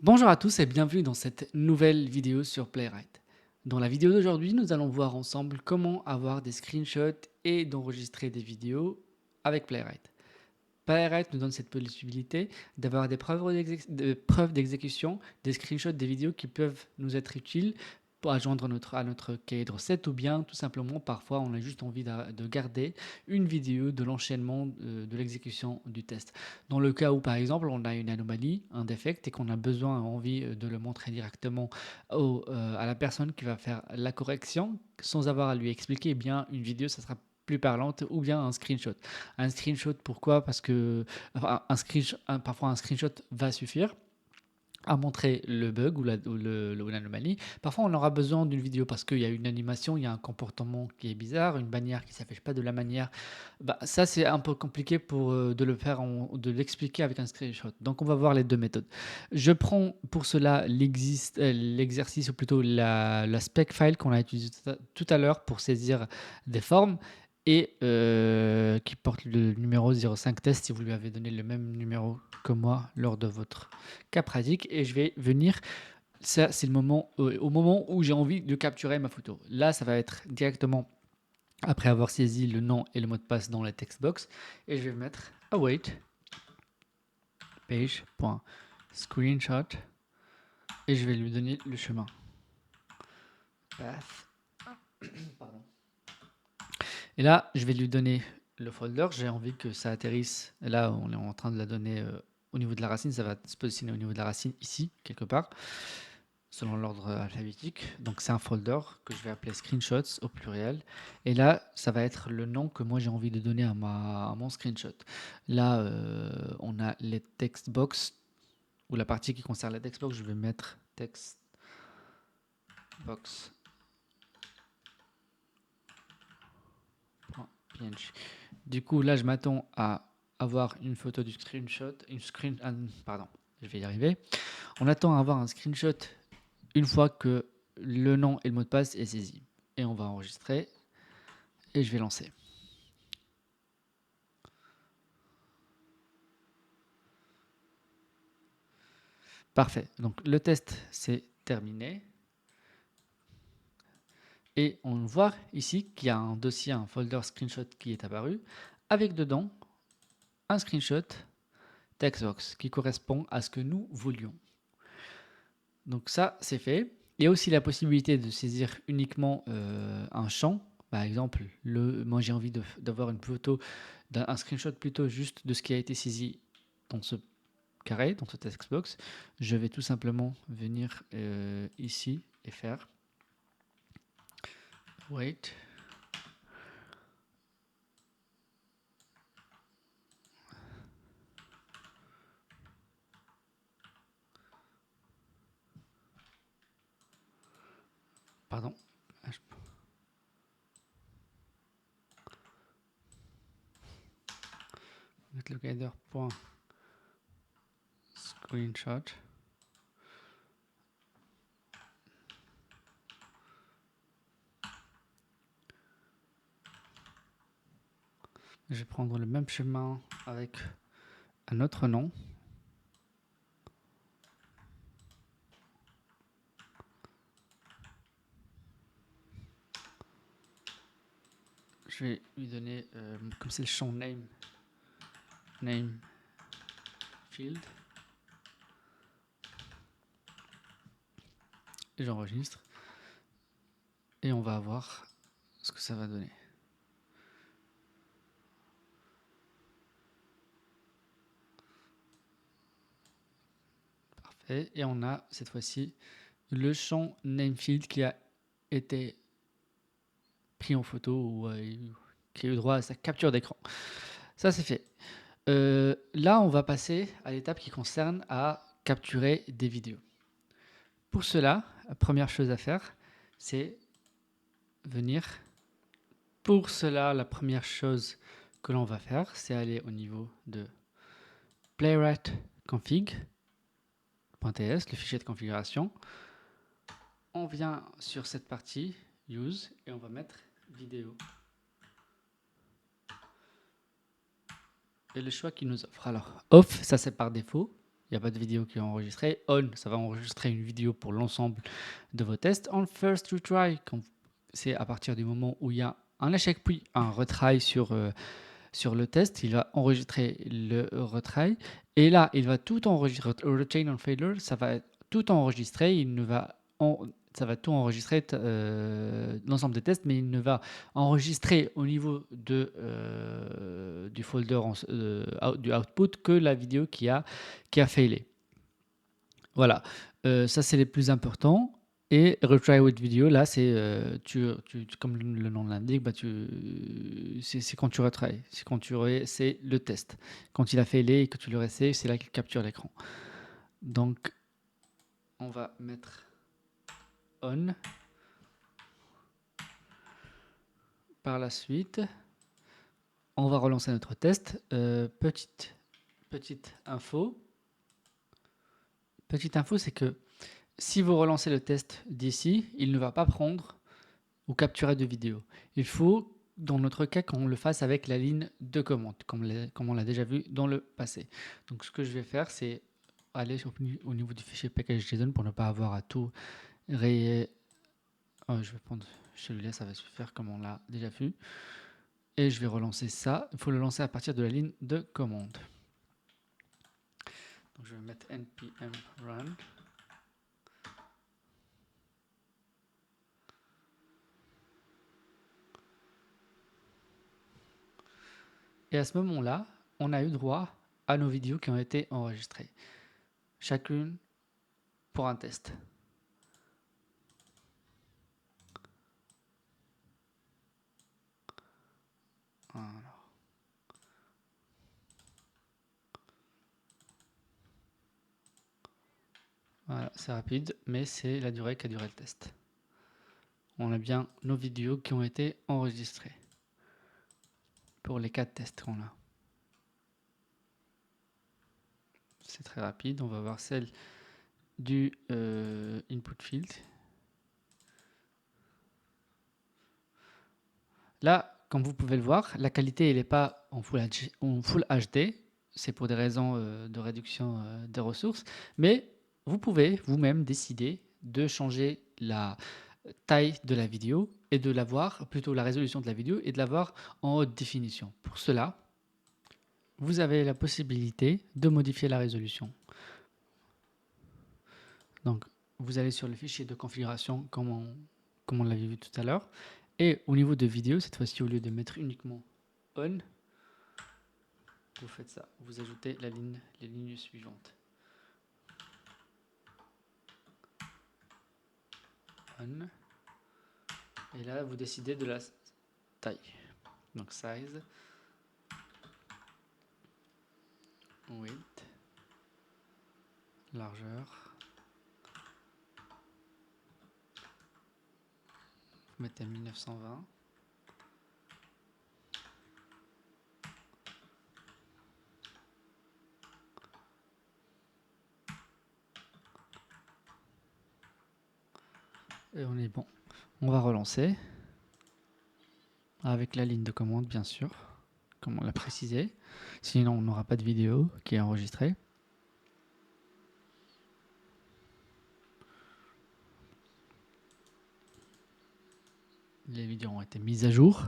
Bonjour à tous et bienvenue dans cette nouvelle vidéo sur Playwright. Dans la vidéo d'aujourd'hui, nous allons voir ensemble comment avoir des screenshots et d'enregistrer des vidéos avec Playwright. Playwright nous donne cette possibilité d'avoir des preuves d'exécution, des screenshots des vidéos qui peuvent nous être utiles pour adjoindre à notre cahier de recettes, ou bien tout simplement parfois on a juste envie de garder une vidéo de l'enchaînement de l'exécution du test. Dans le cas où par exemple on a une anomalie, un défect et qu'on a besoin, envie de le montrer directement à la personne qui va faire la correction sans avoir à lui expliquer, eh bien une vidéo ça sera plus parlante, ou bien un screenshot. Un screenshot, pourquoi? Parce que enfin, parfois un screenshot va suffire à montrer le bug ou l'anomalie. Parfois, on aura besoin d'une vidéo parce qu'il y a une animation, il y a un comportement qui est bizarre, une bannière qui ne s'affiche pas de la manière. Bah, ça, c'est un peu compliqué de le faire, de l'expliquer avec un screenshot. Donc, on va voir les deux méthodes. Je prends pour cela l'exercice, ou plutôt la spec file qu'on a utilisé tout à l'heure pour saisir des formes et qui porte le numéro 05 test si vous lui avez donné le même numéro que moi lors de votre cas pratique. Et je vais venir, ça c'est le moment, au moment où j'ai envie de capturer ma photo. Là, ça va être directement après avoir saisi le nom et le mot de passe dans la text box, et je vais mettre await page.screenshot et je vais lui donner le chemin path. Pardon. Et là, je vais lui donner le folder. J'ai envie que ça atterrisse. Et là, on est en train de la donner au niveau de la racine. Ça va se positionner au niveau de la racine ici, quelque part, selon l'ordre alphabétique. Donc, c'est un folder que je vais appeler screenshots au pluriel. Et là, ça va être le nom que moi j'ai envie de donner à mon screenshot. Là, on a les text box, ou la partie qui concerne la text box. Je vais mettre text box. PNG. Du coup, là, je m'attends à avoir une photo du screenshot, pardon, je vais y arriver. On attend à avoir un screenshot une fois que le nom et le mot de passe est saisi. Et on va enregistrer et je vais lancer. Parfait. Donc le test c'est terminé. Et on voit ici qu'il y a un dossier, un folder screenshot qui est apparu, avec dedans un screenshot textbox qui correspond à ce que nous voulions. Donc ça, c'est fait. Il y a aussi la possibilité de saisir uniquement un champ. Par exemple, moi j'ai envie d'avoir une photo, un screenshot plutôt juste de ce qui a été saisi dans ce carré, dans ce textbox. Je vais tout simplement venir ici et faire wait. Pardon. Screenshot. Je vais prendre le même chemin avec un autre nom. Je vais lui donner, comme c'est le champ name field. Et j'enregistre. Et on va voir ce que ça va donner. Parfait. Et on a cette fois-ci le champ namefield qui a été pris en photo, ou qui a eu droit à sa capture d'écran. Ça, c'est fait. Là, on va passer à l'étape qui concerne à capturer des vidéos. Pour cela, la première chose à faire, c'est venir. Pour cela, la première chose que l'on va faire, c'est aller au niveau de playwright config.ts, le fichier de configuration. On vient sur cette partie use et on va mettre vidéo. Et le choix qu'il nous offre. Alors, off, ça c'est par défaut. il n'y a pas de vidéo qui est enregistrée. On, ça va enregistrer une vidéo pour l'ensemble de vos tests. On first retry, c'est à partir du moment où il y a un échec puis un retry sur le test, il va enregistrer le retry et là, il va tout enregistrer. Retain on failure, ça va tout enregistrer. Ça va tout enregistrer l'ensemble des tests, mais il ne va enregistrer au niveau du folder du output que la vidéo qui a failé. Voilà, ça c'est les plus importants. Et retry with video, là, c'est comme le nom l'indique, c'est quand tu retry, c'est le test. Quand il a failé et que tu le réessayes, c'est là qu'il capture l'écran. Donc, on va mettre on. Par la suite, on va relancer notre test. Petite info. Petite info, c'est que si vous relancez le test d'ici, il ne va pas prendre ou capturer de vidéo. Il faut, dans notre cas, qu'on le fasse avec la ligne de commande, comme on l'a déjà vu dans le passé. Donc, ce que je vais faire, c'est aller au niveau du fichier package.json pour ne pas avoir à tout je vais prendre celui-là, ça va suffire comme on l'a déjà vu. Et je vais relancer ça. Il faut le lancer à partir de la ligne de commande. Donc je vais mettre npm run. Et à ce moment-là, on a eu droit à nos vidéos qui ont été enregistrées. Chacune pour un test. Voilà, c'est rapide, mais c'est la durée qu'a duré le test. On a bien nos vidéos qui ont été enregistrées pour les 4 tests qu'on a. C'est très rapide. On va voir celle du input field. Là, comme vous pouvez le voir, la qualité elle n'est pas en Full HD. C'est pour des raisons de réduction des ressources. Mais vous pouvez vous-même décider de changer la taille de la vidéo et de l'avoir, plutôt la résolution de la vidéo et de l'avoir en haute définition. Pour cela, vous avez la possibilité de modifier la résolution. Donc, vous allez sur le fichier de configuration comme on l'avait vu tout à l'heure. Et au niveau de vidéo, cette fois-ci, au lieu de mettre uniquement on, vous faites ça. Vous ajoutez les lignes suivantes. On. Et là, vous décidez de la taille. Donc, size, width, largeur. Vous mettez 1920. Et on est bon. On va relancer avec la ligne de commande, bien sûr, comme on l'a précisé. Sinon, on n'aura pas de vidéo qui est enregistrée. Les vidéos ont été mises à jour.